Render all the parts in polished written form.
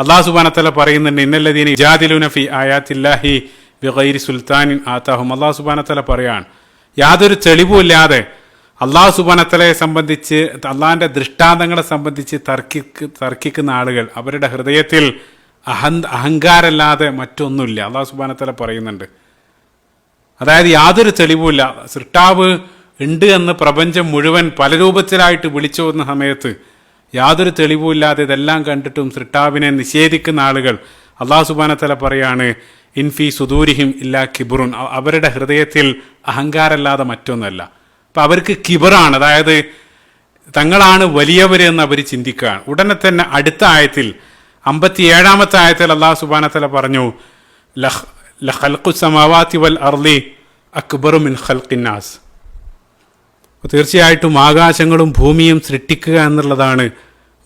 അല്ലാഹു സുബ്ഹാനഹു വ തആല പറയുന്നുണ്ട്, ഇന്നല്ലദീന യുജാദിലൂന ഫീ ആയാത്തില്ലാഹി ബിഗൈരി സുൽത്താനിൻ ആതാഹും. അല്ലാഹു സുബ്ഹാനഹു വ തആല പറയാണ്, യാതൊരു തെളിവുമില്ലാതെ അല്ലാഹു സുബ്ഹാനഹു വ തആലയെ സംബന്ധിച്ച്, അള്ളാഹിന്റെ ദൃഷ്ടാന്തങ്ങളെ സംബന്ധിച്ച് തർക്കിക്കുന്ന ആളുകൾ, അവരുടെ ഹൃദയത്തിൽ അഹങ്കാരമല്ലാതെ മറ്റൊന്നുമില്ല. അല്ലാഹു സുബ്ഹാനഹു വ തആല പറയുന്നുണ്ട്. അതായത് യാതൊരു തെളിവുമില്ല, സൃഷ്ടാവ് ഉണ്ട് എന്ന് പ്രപഞ്ചം മുഴുവൻ പല രൂപത്തിലായിട്ട് വിളിച്ചോതുന്ന സമയത്ത് യാതൊരു തെളിവുമില്ലാതെ ഇതെല്ലാം കണ്ടിട്ടും സൃഷ്ടാവിനെ നിഷേധിക്കുന്ന ആളുകൾ അല്ലാഹു സുബ്ഹാനഹു വ തആല പറയാണ്, ഇൻഫി സുദൂരിഹിം ഇല്ലാ കിബറുൻ, അവരുടെ ഹൃദയത്തിൽ അഹങ്കാരമല്ലാതെ മറ്റൊന്നല്ല. അപ്പം അവർക്ക് കിബറാണ്, അതായത് തങ്ങളാണ് വലിയവർ എന്ന് അവർ ചിന്തിക്കുകയാണ്. ഉടനെ തന്നെ അടുത്ത ആയത്തിൽ 57-ാമത്തെ ആയത്തിൽ അല്ലാഹു സുബ്ഹാനഹു വ തആല പറഞ്ഞു, ലഖൽഖു സമാവാതി വൽ അർളി അക്ബറു മിൻ ഖൽഖിന്നാസ്. തീർച്ചയായിട്ടും ആകാശങ്ങളും ഭൂമിയും സൃഷ്ടിക്കുക എന്നുള്ളതാണ്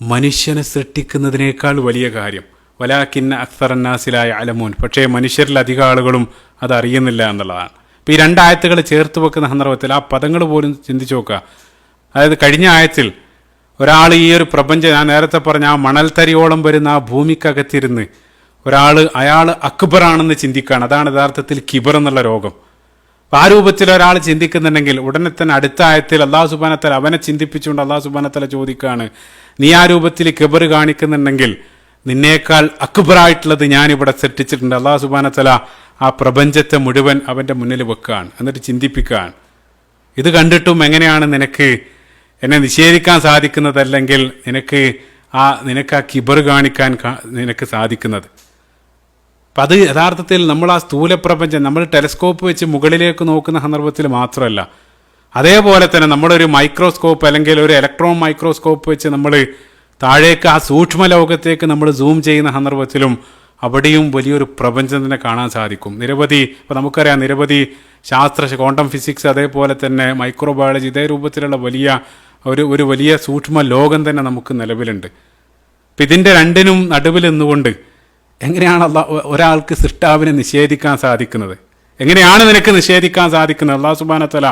മനുഷ്യനെ സൃഷ്ടിക്കുന്നതിനേക്കാൾ വലിയ കാര്യം. വലാകിന്ന അക്സറന്നാസി ലാ യഅലമൂൻ, പക്ഷേ മനുഷ്യരിൽ അധിക ആളുകളും അത് അറിയുന്നില്ല എന്നുള്ളതാണ്. ഇപ്പോൾ ഈ രണ്ടായത്തുകൾ ചേർത്ത് വെക്കുന്ന സന്ദർഭത്തിൽ ആ പദങ്ങൾ പോലും ചിന്തിച്ചു നോക്കുക. അതായത് കഴിഞ്ഞ ആയത്തിൽ ഒരാൾ ഈ ഒരു പ്രപഞ്ചം, ഞാൻ നേരത്തെ പറഞ്ഞ ആ മണൽത്തരിയോളം വരുന്ന ആ ഭൂമിക്കകത്തിരുന്ന് അയാൾ അക്ബറാണെന്ന് ചിന്തിക്കുകയാണ്. അതാണ് യഥാർത്ഥത്തിൽ കിബർ എന്നുള്ള രോഗം. അപ്പോൾ ആ രൂപത്തിൽ ഒരാൾ ചിന്തിക്കുന്നുണ്ടെങ്കിൽ ഉടനെ തന്നെ അടുത്ത ആയത്തിൽ അല്ലാഹു സുബ്ഹാനഹു വ തആല അവനെ ചിന്തിപ്പിച്ചുകൊണ്ട് അല്ലാഹു സുബ്ഹാനഹു വ തആല ചോദിക്കുകയാണ്, നീ ആ രൂപത്തിൽ കിബർ കാണിക്കുന്നുണ്ടെങ്കിൽ നിന്നേക്കാൾ അക്ബറായിട്ടുള്ളത് ഞാനിവിടെ സൃഷ്ടിച്ചിട്ടുണ്ട്. അല്ലാഹു സുബ്ഹാനഹു വ തആല ആ പ്രപഞ്ചത്തെ മുഴുവൻ അവൻ്റെ മുന്നിൽ വെക്കുകയാണ്, എന്നിട്ട് ചിന്തിപ്പിക്കുകയാണ്. ഇത് കണ്ടിട്ടും എങ്ങനെയാണ് നിനക്ക് എന്നെ നിഷേധിക്കാൻ സാധിക്കുന്നതല്ലെങ്കിൽ നിനക്ക് ആ കിബർ കാണിക്കാൻ നിനക്ക് സാധിക്കുന്നത്? അപ്പം അത് യഥാർത്ഥത്തിൽ നമ്മൾ ആ സ്ഥൂലപ്രപഞ്ചം, നമ്മൾ ടെലസ്കോപ്പ് വെച്ച് മുകളിലേക്ക് നോക്കുന്ന സന്ദർഭത്തിൽ മാത്രമല്ല, അതേപോലെ തന്നെ നമ്മളൊരു മൈക്രോസ്കോപ്പ് അല്ലെങ്കിൽ ഒരു ഇലക്ട്രോൺ മൈക്രോസ്കോപ്പ് വെച്ച് നമ്മൾ താഴേക്ക് ആ സൂക്ഷ്മ ലോകത്തേക്ക് നമ്മൾ സൂം ചെയ്യുന്ന സന്ദർഭത്തിലും അവിടെയും വലിയൊരു പ്രപഞ്ചം തന്നെ കാണാൻ സാധിക്കും. ഇപ്പോൾ നമുക്കറിയാം നിരവധി ക്വാണ്ടം ഫിസിക്സ്, അതേപോലെ തന്നെ മൈക്രോബയോളജി, ഇതേ രൂപത്തിലുള്ള ഒരു വലിയ സൂക്ഷ്മ ലോകം തന്നെ നമുക്ക് നിലവിലുണ്ട്. അപ്പം ഇതിൻ്റെ രണ്ടിനും നടുവിൽ നിന്നുകൊണ്ട് എങ്ങനെയാണ് ഒരാൾക്ക് സൃഷ്ടാവിനെ നിഷേധിക്കാൻ സാധിക്കുന്നത്? എങ്ങനെയാണ് നിനക്ക് നിഷേധിക്കാൻ സാധിക്കുന്നത്? അല്ലാഹു സുബ്ഹാനഹു വ തആല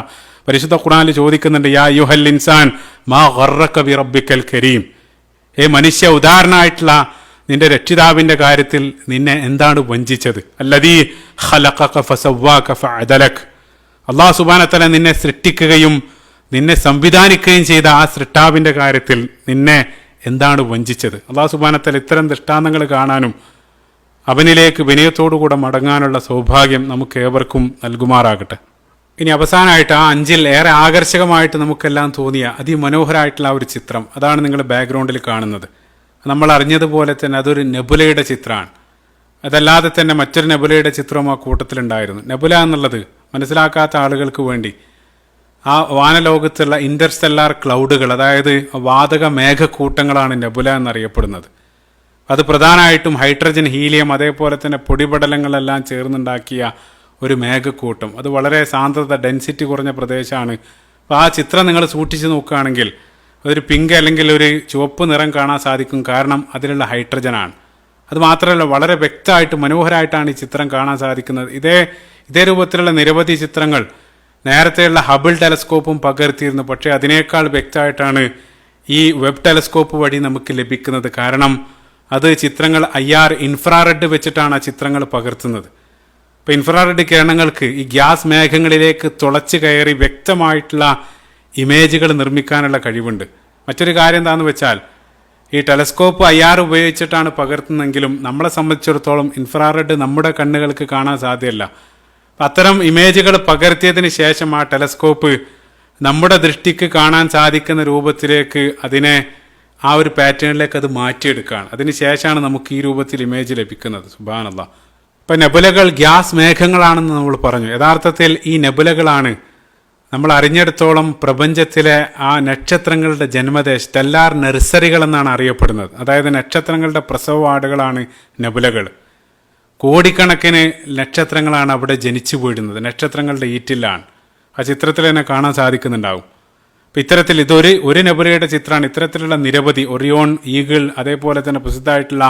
പരിശുദ്ധ ഖുർആനിൽ ചോദിക്കുന്നുണ്ട്, യാ അയ്യുഹൽ ഇൻസാൻ മാ ഗറക ബി റബ്ബിക്കൽ കരീം, മനുഷ്യ, ഉദാഹരണമായിട്ടുള്ള നിന്റെ രക്ഷിതാവിൻ്റെ കാര്യത്തിൽ നിന്നെ എന്താണ് വഞ്ചിച്ചത്? അല്ലദീ ഖലഖക ഫസവ്വാക ഫഅദലക, അല്ലാഹു സുബ്ഹാനഹു വ തആല നിന്നെ സൃഷ്ടിക്കുകയും നിന്നെ സംവിധാനിക്കുകയും ചെയ്ത ആ സൃഷ്ടാവിൻ്റെ കാര്യത്തിൽ നിന്നെ എന്താണ് വഞ്ചിച്ചത്? അല്ലാഹു സുബ്ഹാനഹു വ തആല ഇത്തരം ദൃഷ്ടാന്തങ്ങൾ കാണാനും അവനിലേക്ക് വിനയത്തോടുകൂടെ മടങ്ങാനുള്ള സൗഭാഗ്യം നമുക്ക് ഏവർക്കും നൽകുമാറാകട്ടെ. ഇനി അവസാനമായിട്ട് ആ 5-ൽ ഏറെ ആകർഷകമായിട്ട് നമുക്കെല്ലാം തോന്നിയ അതിമനോഹരമായിട്ടുള്ള ആ ഒരു ചിത്രം, അതാണ് നിങ്ങൾ ബാക്ക്ഗ്രൗണ്ടിൽ കാണുന്നത്. നമ്മൾ അറിഞ്ഞതുപോലെ തന്നെ അതൊരു നെബുലയുടെ ചിത്രമാണ്. അതല്ലാതെ തന്നെ മറ്റൊരു നെബുലയുടെ ചിത്രവും ആ കൂട്ടത്തിലുണ്ടായിരുന്നു. നെബുല എന്നുള്ളത് മനസ്സിലാക്കാത്ത ആളുകൾക്ക് വേണ്ടി ആ വാനലോകത്തുള്ള ഇൻ്റർസ്റ്റെല്ലാർ ക്ലൗഡുകൾ, അതായത് വാതക മേഘക്കൂട്ടങ്ങളാണ് നെബുല എന്നറിയപ്പെടുന്നത്. അത് പ്രധാനമായിട്ടും ഹൈഡ്രജൻ, ഹീലിയം, അതേപോലെ തന്നെ പൊടിപടലങ്ങളെല്ലാം ചേർന്നുണ്ടാക്കിയ ഒരു മേഘക്കൂട്ടം. അത് വളരെ സാന്ദ്രത, ഡെൻസിറ്റി കുറഞ്ഞ പ്രദേശമാണ്. അപ്പോൾ ആ ചിത്രം നിങ്ങൾ സൂക്ഷിച്ച് നോക്കുകയാണെങ്കിൽ ഒരു പിങ്ക് അല്ലെങ്കിൽ ഒരു ചുവപ്പ് നിറം കാണാൻ സാധിക്കും. കാരണം അതിലുള്ള ഹൈഡ്രജനാണ്. അത് മാത്രമല്ല, വളരെ വ്യക്തമായിട്ട് മനോഹരമായിട്ടാണ് ഈ ചിത്രം കാണാൻ സാധിക്കുന്നത്. ഇതേ രൂപത്തിലുള്ള നിരവധി ചിത്രങ്ങൾ നേരത്തെയുള്ള ഹബിൾ ടെലസ്കോപ്പും പകർത്തിയിരുന്നു. പക്ഷേ അതിനേക്കാൾ വ്യക്തമായിട്ടാണ് ഈ വെബ് ടെലസ്കോപ്പ് വഴി നമുക്ക് ലഭിക്കുന്നത്. കാരണം അത് ചിത്രങ്ങൾ IR ഇൻഫ്രാറെഡ് വെച്ചിട്ടാണ് ആ ചിത്രങ്ങൾ പകർത്തുന്നത്. ഇപ്പോൾ ഇൻഫ്രാറെഡ് കിരണങ്ങൾക്ക് ഈ ഗ്യാസ് മേഘങ്ങളിലേക്ക് തുളച്ച് കയറി വ്യക്തമായിട്ടുള്ള ഇമേജുകൾ നിർമ്മിക്കാനുള്ള കഴിവുണ്ട്. മറ്റൊരു കാര്യം എന്താണെന്ന് വെച്ചാൽ, ഈ ടെലസ്കോപ്പ് IR ഉപയോഗിച്ചിട്ടാണ് പകർത്തുന്നതെങ്കിലും നമ്മളെ സംബന്ധിച്ചിടത്തോളം ഇൻഫ്രാറെഡ് നമ്മുടെ കണ്ണുകൾക്ക് കാണാൻ സാധ്യമല്ല. അത്തരം ഇമേജുകൾ പകർത്തിയതിന് ശേഷം ആ ടെലസ്കോപ്പ് നമ്മുടെ ദൃഷ്ടിക്ക് കാണാൻ സാധിക്കുന്ന രൂപത്തിലേക്ക് അതിനെ ആ ഒരു പാറ്റേണിലേക്ക് അത് മാറ്റിയെടുക്കുകയാണ്. അതിന് ശേഷമാണ് നമുക്ക് ഈ രൂപത്തിൽ ഇമേജ് ലഭിക്കുന്നത്. സുബ്ഹാനല്ലാഹ്. ഇപ്പം നെബുലകൾ ഗ്യാസ് മേഘങ്ങളാണെന്ന് നമ്മൾ പറഞ്ഞു. യഥാർത്ഥത്തിൽ ഈ നെബുലകളാണ് നമ്മൾ അറിഞ്ഞെടുത്തോളം പ്രപഞ്ചത്തിലെ ആ നക്ഷത്രങ്ങളുടെ ജന്മദേശം, സ്റ്റെല്ലാർ നഴ്സറികൾ എന്നാണ് അറിയപ്പെടുന്നത്. അതായത് നക്ഷത്രങ്ങളുടെ പ്രസവവാടുകളാണ് നെബുലകൾ. കോടിക്കണക്കിന് നക്ഷത്രങ്ങളാണ് അവിടെ ജനിച്ചു വീഴുന്നത്, നക്ഷത്രങ്ങളുടെ ഈറ്റിലാണ്. ആ ചിത്രത്തിൽ തന്നെ കാണാൻ സാധിക്കുന്നുണ്ടാവും. അപ്പം ഇത്തരത്തിൽ ഒരു നെബുലയുടെ ചിത്രമാണ്. ഇത്തരത്തിലുള്ള നിരവധി ഒറിയോൺ, ഈഗിൾ, അതേപോലെ തന്നെ പ്രസിദ്ധമായിട്ടുള്ള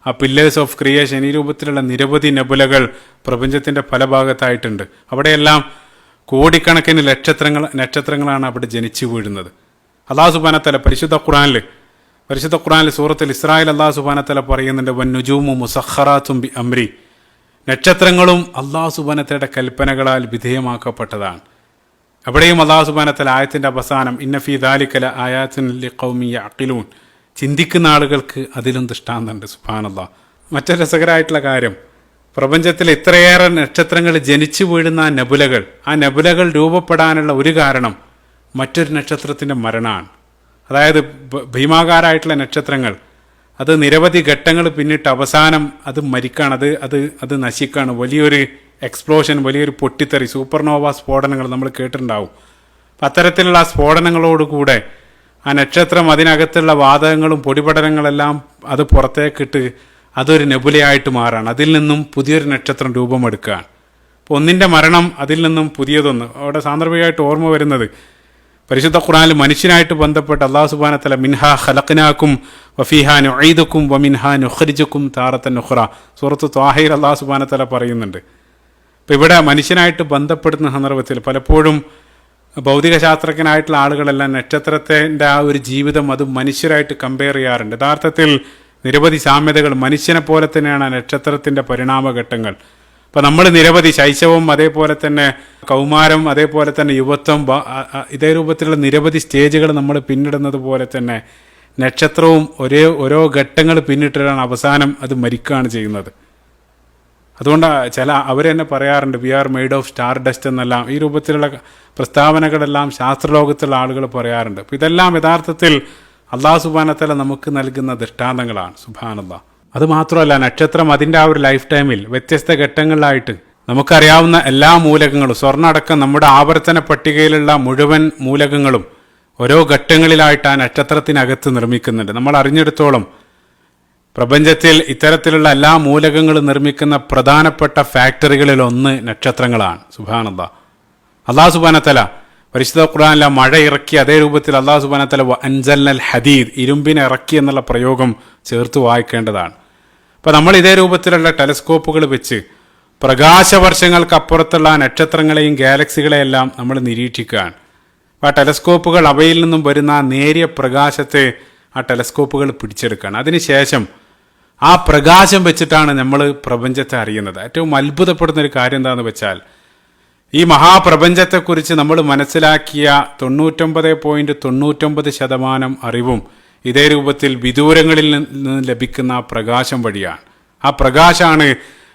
ആ പില്ലേഴ്സ് ഓഫ് ക്രിയേഷൻ, ഈ രൂപത്തിലുള്ള നിരവധി നെബുലകൾ പ്രപഞ്ചത്തിൻ്റെ പല ഭാഗത്തായിട്ടുണ്ട്. അവിടെയെല്ലാം കോടിക്കണക്കിന് നക്ഷത്രങ്ങളാണ് അവിടെ ജനിച്ചു വീഴുന്നത്. അല്ലാഹു സുബ്ഹാനഹു വ തആല പരിശുദ്ധ ഖുർആനിൽ പരിശുദ്ധ ഖുർആനിൽ സൂറത്തുൽ ഇസ്രായിൽ അല്ലാഹു സുബ്ഹാനഹു വ തആല പറയുന്നുണ്ട് വന്നുജൂമു മുസഖറാത്തും ബി അംരി, നക്ഷത്രങ്ങളും അല്ലാഹു സുബ്ഹാനഹു വ തആലയുടെ കൽപ്പനകളാൽ വിധേയമാക്കപ്പെട്ടതാണ്. അവിടെയും അല്ലാഹു സുബ്ഹാനഹു വ തആല ആയത്തിന്റെ അവസാനം ഇന്ന ഫീ ദാലിക ലആയാത്തിൻ ലിഖൗമി യഅഖിലൂൻ, ചിന്തിക്കുന്ന ആളുകൾക്ക് അതിലും ദൃഷ്ടാന്തമുണ്ട്. സുബ്ഹാനല്ലാഹ്. മറ്റൊരു രസകരമായിട്ടുള്ള കാര്യം, പ്രപഞ്ചത്തിൽ ഇത്രയേറെ നക്ഷത്രങ്ങൾ ജനിച്ചു വീഴുന്ന ആ നെബുലകൾ രൂപപ്പെടാനുള്ള ഒരു കാരണം മറ്റൊരു നക്ഷത്രത്തിൻ്റെ മരണമാണ്. അതായത് ഭീമാകാരമായിട്ടുള്ള നക്ഷത്രങ്ങൾ അത് നിരവധി ഘട്ടങ്ങൾ പിന്നിട്ട് അവസാനം അത് മരിക്കാണ്, അത് നശിക്കാണ്. വലിയൊരു എക്സ്പ്ലോഷൻ, വലിയൊരു പൊട്ടിത്തെറി, സൂപ്പർനോവ സ്ഫോടനങ്ങൾ നമ്മൾ കേട്ടിട്ടുണ്ടാവും. അപ്പം അത്തരത്തിലുള്ള സ്ഫോടനങ്ങളോടുകൂടെ ആ നക്ഷത്രം അതിനകത്തുള്ള വാതകങ്ങളും പൊടിപടലങ്ങളെല്ലാം അത് പുറത്തേക്കിട്ട് അതൊരു നെബുലയായിട്ട് മാറാണ്. അതിൽ നിന്നും പുതിയൊരു നക്ഷത്രം രൂപമെടുക്കുകയാണ്. അപ്പോൾ ഒന്നിൻ്റെ മരണം, അതിൽ നിന്നും പുതിയതൊന്ന്. അവിടെ സാന്ദർഭികമായിട്ട് ഓർമ്മ വരുന്നത് പരിശുദ്ധ ഖുർആനിൽ മനുഷ്യനായിട്ട് ബന്ധപ്പെട്ട് അല്ലാഹു സുബ്ഹാനഹു വ തആല മിൻഹാ ഖലഖനാകും വഫീഹാ നുഈദുകും വമിൻഹാ നുഖ്രിജുകും താറത്തൻ ഉഖ്റ, സൂറത്ത് ത്വാഹയിൽ അല്ലാഹു സുബ്ഹാനഹു വ തആല പറയുന്നുണ്ട്. അപ്പോൾ ഇവിടെ മനുഷ്യനായിട്ട് ബന്ധപ്പെടുന്ന സന്ദർഭത്തിൽ പലപ്പോഴും ഭൗതിക ശാസ്ത്രജ്ഞനായിട്ടുള്ള ആളുകളെല്ലാം നക്ഷത്രത്തിൻ്റെ ആ ഒരു ജീവിതം അത് മനുഷ്യരായിട്ട് കമ്പയർ ചെയ്യാറുണ്ട്. യഥാർത്ഥത്തിൽ നിരവധി സാമ്യതകൾ, മനുഷ്യനെ പോലെ തന്നെയാണ് നക്ഷത്രത്തിൻ്റെ പരിണാമഘട്ടങ്ങൾ. അപ്പം നമ്മൾ നിരവധി ശൈശവം, അതേപോലെ തന്നെ കൗമാരം, അതേപോലെ തന്നെ യുവത്വം, ഇതേ രൂപത്തിലുള്ള നിരവധി സ്റ്റേജുകൾ നമ്മൾ പിന്നിടുന്നത് പോലെ തന്നെ നക്ഷത്രവും ഓരോ ഘട്ടങ്ങൾ പിന്നിട്ടിട്ടാണ് അവസാനം അത് മരിക്കുകയാണ് ചെയ്യുന്നത്. അതുകൊണ്ട് അവർ തന്നെ പറയാറുണ്ട് we are made of star dust എന്നെല്ലാം. ഈ രൂപത്തിലുള്ള പ്രസ്താവനകളെല്ലാം ശാസ്ത്രലോകത്തുള്ള ആളുകൾ പറയാറുണ്ട്. അപ്പം ഇതെല്ലാം യഥാർത്ഥത്തിൽ അല്ലാഹു സുബ്ഹാനഹു വ തആല നമുക്ക് നൽകുന്ന ദൃഷ്ടാന്തങ്ങളാണ്. സുബ്ഹാനല്ലാഹ്. അതുമാത്രമല്ല, നക്ഷത്രം അതിൻ്റെ ആ ഒരു ലൈഫ് ടൈമിൽ വ്യത്യസ്ത ഘട്ടങ്ങളിലായിട്ട് നമുക്കറിയാവുന്ന എല്ലാ മൂലകങ്ങളും, സ്വർണ്ണ അടക്കം നമ്മുടെ ആവർത്തന പട്ടികയിലുള്ള മുഴുവൻ മൂലകങ്ങളും ഓരോ ഘട്ടങ്ങളിലായിട്ട് ആ നക്ഷത്രത്തിനകത്ത് നിർമ്മിക്കുന്നുണ്ട്. നമ്മൾ അറിഞ്ഞെടുത്തോളം പ്രപഞ്ചത്തിൽ ഇത്തരത്തിലുള്ള എല്ലാ മൂലകങ്ങളും നിർമ്മിക്കുന്ന പ്രധാനപ്പെട്ട ഫാക്ടറികളിൽ ഒന്ന് നക്ഷത്രങ്ങളാണ്. സുബ്ഹാനല്ലാഹ്. അല്ലാഹു സുബ്ഹാനഹു വ തആല പരിശുദ്ധ ഖുർആനിലെ മഴ ഇറക്കി, അതേ രൂപത്തിൽ അല്ലാഹു സുബ്ഹാനഹു വ തആല അൻസൽനൽ ഹദീദ്, ഇരുമ്പിനെ ഇറക്കി എന്നുള്ള പ്രയോഗം ചേർത്ത് വായിക്കേണ്ടതാണ്. അപ്പോൾ നമ്മൾ ഇതേ രൂപത്തിലുള്ള ടെലസ്കോപ്പുകൾ വെച്ച് പ്രകാശവർഷങ്ങൾക്കപ്പുറത്തുള്ള നക്ഷത്രങ്ങളെയും ഗാലക്സികളെയെല്ലാം നമ്മൾ നിരീക്ഷിക്കുകയാണ്. അപ്പോൾ ആ ടെലസ്കോപ്പുകൾ അവയിൽ നിന്നും വരുന്ന നേരിയ പ്രകാശത്തെ ആ ടെലസ്കോപ്പുകൾ പിടിച്ചെടുക്കുകയാണ്. അതിനുശേഷം ആ പ്രകാശം വെച്ചിട്ടാണ് നമ്മൾ പ്രപഞ്ചത്തെ അറിയുന്നത്. ഏറ്റവും അത്ഭുതപ്പെടുന്ന ഒരു കാര്യം എന്താണെന്ന് വെച്ചാൽ, ഈ മഹാപ്രപഞ്ചത്തെക്കുറിച്ച് നമ്മൾ മനസ്സിലാക്കിയ 99.99% അറിവും ഇതേ രൂപത്തിൽ വിദൂരങ്ങളിൽ നിന്ന് ലഭിക്കുന്ന പ്രകാശം വഴിയാണ്. ആ പ്രകാശമാണ്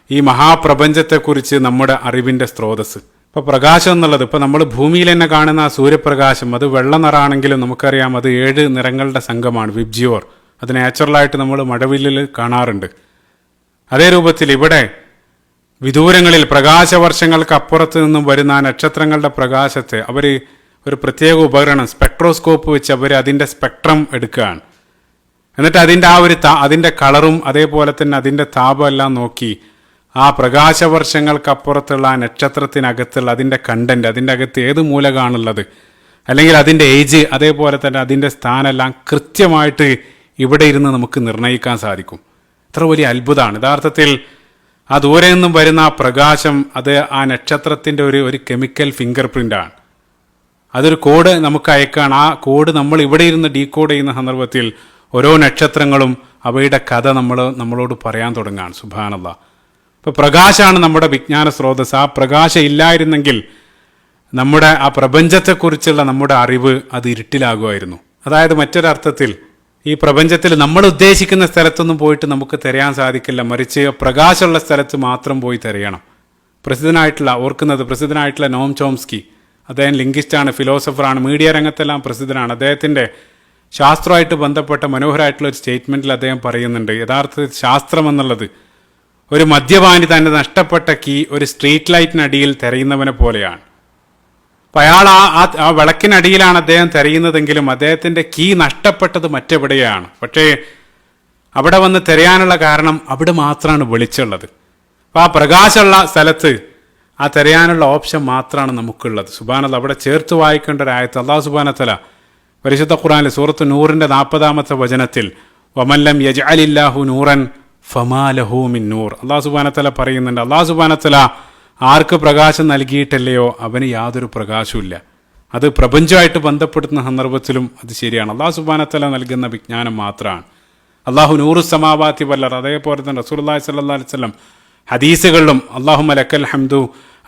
ഈ മഹാപ്രപഞ്ചത്തെക്കുറിച്ച് നമ്മുടെ അറിവിൻ്റെ സ്രോതസ്സ്. ഇപ്പോൾ പ്രകാശം എന്നുള്ളത്, ഇപ്പോൾ നമ്മൾ ഭൂമിയിൽ തന്നെ കാണുന്ന ആ സൂര്യപ്രകാശം, അത് വെള്ള നിറാണെങ്കിലും നമുക്കറിയാം അത് 7 നിറങ്ങളുടെ സംഘമാണ്, വിബ്ജിയോർ. അത് നാച്ചുറലായിട്ട് നമ്മൾ മഴവില്ലിൽ കാണാറുണ്ട്. അതേ രൂപത്തിൽ ഇവിടെ വിദൂരങ്ങളിൽ പ്രകാശവർഷങ്ങൾക്ക് അപ്പുറത്ത് നിന്നും വരുന്ന നക്ഷത്രങ്ങളുടെ പ്രകാശത്തെ അവർ ഒരു പ്രത്യേക ഉപകരണം, സ്പെക്ട്രോസ്കോപ്പ് വെച്ച് അവർ അതിൻ്റെ സ്പെക്ട്രം എടുക്കുകയാണ്. എന്നിട്ട് അതിൻ്റെ അതിൻ്റെ കളറും അതേപോലെ തന്നെ അതിൻ്റെ താപം എല്ലാം നോക്കി ആ പ്രകാശവർഷങ്ങൾക്കപ്പുറത്തുള്ള ആ നക്ഷത്രത്തിനകത്തുള്ള അതിൻ്റെ കണ്ടന്റ്, അതിൻ്റെ അകത്ത് ഏത് മൂലകാണുള്ളത്, അല്ലെങ്കിൽ അതിൻ്റെ ഏജ്, അതേപോലെ തന്നെ അതിൻ്റെ സ്ഥാനമെല്ലാം കൃത്യമായിട്ട് ഇവിടെ ഇരുന്ന് നമുക്ക് നിർണ്ണയിക്കാൻ സാധിക്കും. ഇത്ര വലിയ അത്ഭുതമാണ്. യഥാർത്ഥത്തിൽ ആ ദൂരെ നിന്നും വരുന്ന ആ പ്രകാശം അത് ആ നക്ഷത്രത്തിൻ്റെ ഒരു കെമിക്കൽ ഫിംഗർ പ്രിൻ്റാണ്. അതൊരു കോഡ് നമുക്ക് അയക്കാണ്. ആ കോഡ് നമ്മൾ ഇവിടെ ഇരുന്ന് ഡീകോഡ് ചെയ്യുന്ന സന്ദർഭത്തിൽ ഓരോ നക്ഷത്രങ്ങളും അവയുടെ കഥ നമ്മളോട് പറയാൻ തുടങ്ങുകയാണ്. സുബ്ഹാനല്ലാഹ്. ഇപ്പോൾ പ്രകാശമാണ് നമ്മുടെ വിജ്ഞാന സ്രോതസ്. ആ പ്രകാശം ഇല്ലായിരുന്നെങ്കിൽ നമ്മുടെ ആ പ്രപഞ്ചത്തെക്കുറിച്ചുള്ള നമ്മുടെ അറിവ് അത് ഇരുട്ടിലാകുമായിരുന്നു. അതായത് മറ്റൊരർത്ഥത്തിൽ ഈ പ്രപഞ്ചത്തിൽ നമ്മൾ ഉദ്ദേശിക്കുന്ന സ്ഥലത്തൊന്നും പോയിട്ട് നമുക്ക് തിരയാൻ സാധിക്കില്ല, മറിച്ച് പ്രകാശമുള്ള സ്ഥലത്ത് മാത്രം പോയി തിരയണം. പ്രസിദ്ധനായിട്ടുള്ള നോം ചോംസ്കി, അദ്ദേഹം ലിംഗ്വിസ്റ്റാണ്, ഫിലോസഫറാണ്, മീഡിയ രംഗത്തെല്ലാം പ്രസിദ്ധനാണ്. അദ്ദേഹത്തിൻ്റെ ശാസ്ത്രമായിട്ട് ബന്ധപ്പെട്ട മനോഹരമായിട്ടുള്ള ഒരു സ്റ്റേറ്റ്മെൻറ്റിൽ അദ്ദേഹം പറയുന്നുണ്ട്, യഥാർത്ഥത്തിൽ ശാസ്ത്രം എന്നുള്ളത് ഒരു മദ്യപാനി തൻ്റെ നഷ്ടപ്പെട്ട കീ ഒരു സ്ട്രീറ്റ് ലൈറ്റിനടിയിൽ തിരയുന്നവനെ പോലെയാണ്. അപ്പം അയാൾ ആ വിളക്കിനടിയിലാണ് അദ്ദേഹം തിരയുന്നതെങ്കിലും അദ്ദേഹത്തിൻ്റെ കീ നഷ്ടപ്പെട്ടത് മറ്റെവിടെയാണ്. പക്ഷേ അവിടെ വന്ന് തിരയാനുള്ള കാരണം അവിടെ മാത്രമാണ് വെളിച്ചമുള്ളത്. അപ്പോൾ ആ പ്രകാശമുള്ള സ്ഥലത്ത് ആ തിരയാനുള്ള ഓപ്ഷൻ മാത്രമാണ് നമുക്കുള്ളത്. സുബ്ഹാനല്ലാഹ്. അവിടെ ചേർത്ത് വായിക്കേണ്ട ഒരു ആയത്ത് അല്ലാഹു സുബ്ഹാനഹു വ തആല പരിശുദ്ധ ഖുർആനിൽ സൂറത്ത് നൂറിൻ്റെ 40-ാമത്തെ വചനത്തിൽ വമല്ലം യജ്അലില്ലാഹു നൂറൻ ഫമാ ലഹു മിൻ നൂർ, അല്ലാഹു സുബ്ഹാനഹു വ തആല പറയുന്നുണ്ട്, അല്ലാഹു സുബ്ഹാനഹു വ തആല ആർക്ക് പ്രകാശം നൽകിയിട്ടില്ലയോ അവന് യാതൊരു പ്രകാശവും ഇല്ല. അത് പ്രപഞ്ചമായിട്ട് ബന്ധപ്പെടുത്തുന്ന സന്ദർഭത്തിലും അത് ശരിയാണ്. അള്ളാഹു സുബ്ഹാനഹു വ തആല നൽകുന്ന വിജ്ഞാനം മാത്രമാണ്. അള്ളാഹു നൂറു സമാവാതി വല്ലർ, അതേപോലെ തന്നെ റസൂലുള്ളാഹി സ്വല്ലല്ലാഹു അലൈഹി വസല്ലം ഹദീസുകളിലും അല്ലാഹുമ്മ ലക്കൽ ഹംദു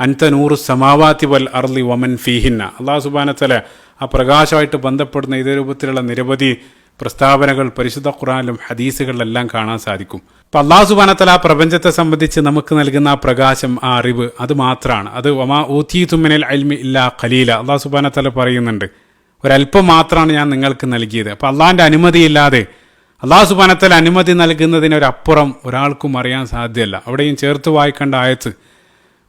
അൻത നൂറു സമാവാതി വൽ അർളി വമൻ ഫീഹിന്ന, അള്ളാഹു സുബ്ഹാനഹു വ തആല ആ പ്രകാശമായിട്ട് ബന്ധപ്പെടുന്ന ഇതേ രൂപത്തിലുള്ള നിരവധി പ്രസ്താവനകൾ പരിശുദ്ധ ഖുർആനിലും ഹദീസുകളിലെല്ലാം കാണാൻ സാധിക്കും. അപ്പം അള്ളാഹു സുബ്ഹാനഹു വ തആല ആ പ്രപഞ്ചത്തെ സംബന്ധിച്ച് നമുക്ക് നൽകുന്ന ആ പ്രകാശം, ആ അറിവ്, അത് മാത്രമാണ്. അത് വമാ ഊതീതു മിനൽ ഇൽമി ഇല്ലാ ഖലീല, അള്ളാഹു സുബ്ഹാനഹു വ തആല പറയുന്നുണ്ട്, ഒരല്പം മാത്രമാണ് ഞാൻ നിങ്ങൾക്ക് നൽകിയത്. അപ്പം അള്ളാഹിൻ്റെ അനുമതിയില്ലാതെ, അള്ളാഹു സുബ്ഹാനഹു വ തആല അനുമതി നൽകുന്നതിനൊരപ്പുറം ഒരാൾക്കും അറിയാൻ സാധ്യമല്ല. അവിടെയും ചേർത്ത് വായിക്കേണ്ട ആയത്ത്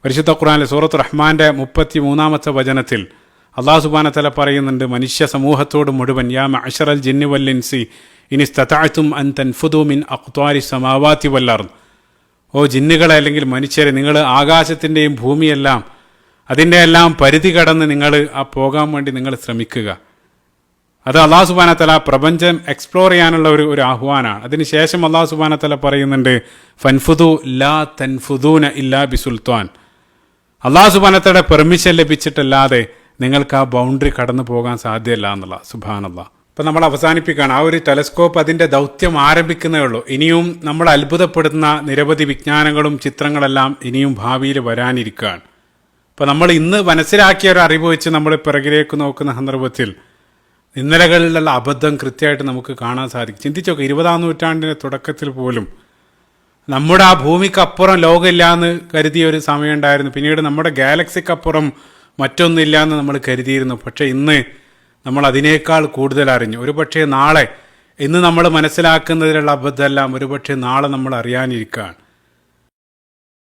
പരിശുദ്ധ ഖുർആനിലെ സൂറത്ത് റഹ്മാന്റെ 33-ാമത്തെ വചനത്തിൽ അള്ളാഹു സുബ്ഹാനഹു വ തആല പറയുന്നുണ്ട്, മനുഷ്യ സമൂഹത്തോട് മുഴുവൻ, യാ മഅ്ശറൽ ജിന്നി വൽ ഇൻസി ഇൻ ഇസ്തതഅ്തും അൻ തൻഫുദു മിൻ അഖ്താരി സമാവാതി വൽ അർദ്, ഓ ജിന്നുകളെ അല്ലെങ്കിൽ മനുഷ്യരെ, നിങ്ങൾ ആകാശത്തിൻ്റെയും ഭൂമിയെല്ലാം അതിൻ്റെ എല്ലാം പരിധി കടന്ന് നിങ്ങൾ ആ പോകാൻ വേണ്ടി നിങ്ങൾ ശ്രമിക്കുക. അത് അള്ളാഹു സുബ്ഹാനഹു വ തആല പ്രപഞ്ചം എക്സ്പ്ലോർ ചെയ്യാനുള്ള ഒരു ആഹ്വാനാണ്. അതിനുശേഷം അള്ളാഹു സുബ്ഹാനഹു വ തആല പറയുന്നുണ്ട്, ഫൻഫുദു ലാ തൻഫുദൂന ഇല്ലാ ബിസുൽത്താൻ, അള്ളാഹു സുബ്ഹാനഹു വ തആലയുടെ പെർമിഷൻ ലഭിച്ചിട്ടല്ലാതെ നിങ്ങൾക്ക് ആ ബൗണ്ടറി കടന്നു പോകാൻ സാധ്യമല്ല എന്നുള്ള. സുബ്ഹാനല്ലാഹ്. അപ്പം നമ്മൾ അവസാനിപ്പിക്കുകയാണ്. ആ ഒരു ടെലസ്കോപ്പ് അതിൻ്റെ ദൗത്യം ആരംഭിക്കുന്നേ ഉള്ളൂ. ഇനിയും നമ്മൾ അത്ഭുതപ്പെടുന്ന നിരവധി വിജ്ഞാനങ്ങളും ചിത്രങ്ങളെല്ലാം ഇനിയും ഭാവിയിൽ വരാനിരിക്കുകയാണ്. അപ്പോൾ നമ്മൾ ഇന്ന് മനസ്സിലാക്കിയ ഒരു അറിവ് വെച്ച് നമ്മൾ പിറകിലേക്ക് നോക്കുന്ന സന്ദർഭത്തിൽ ഇന്നലകളിലുള്ള അബദ്ധം കൃത്യമായിട്ട് നമുക്ക് കാണാൻ സാധിക്കും. ചിന്തിച്ചോക്കെ, 20-ാം നൂറ്റാണ്ടിൻ്റെ തുടക്കത്തിൽ പോലും നമ്മുടെ ആ ഭൂമിക്കപ്പുറം ലോകമില്ല എന്ന് കരുതിയ ഒരു സമയം ഉണ്ടായിരുന്നു. പിന്നീട് നമ്മുടെ ഗാലക്സിക്കപ്പുറം മറ്റൊന്നില്ല എന്ന് നമ്മൾ കരുതിയിരുന്നു. പക്ഷേ ഇന്ന് നമ്മൾ അതിനേക്കാൾ കൂടുതൽ അറിഞ്ഞു. ഒരുപക്ഷെ നാളെ, ഇന്ന് നമ്മൾ മനസ്സിലാക്കുന്നതിലുള്ള അബദ്ധമെല്ലാം ഒരുപക്ഷെ നാളെ നമ്മൾ അറിയാനിരിക്കുകയാണ്.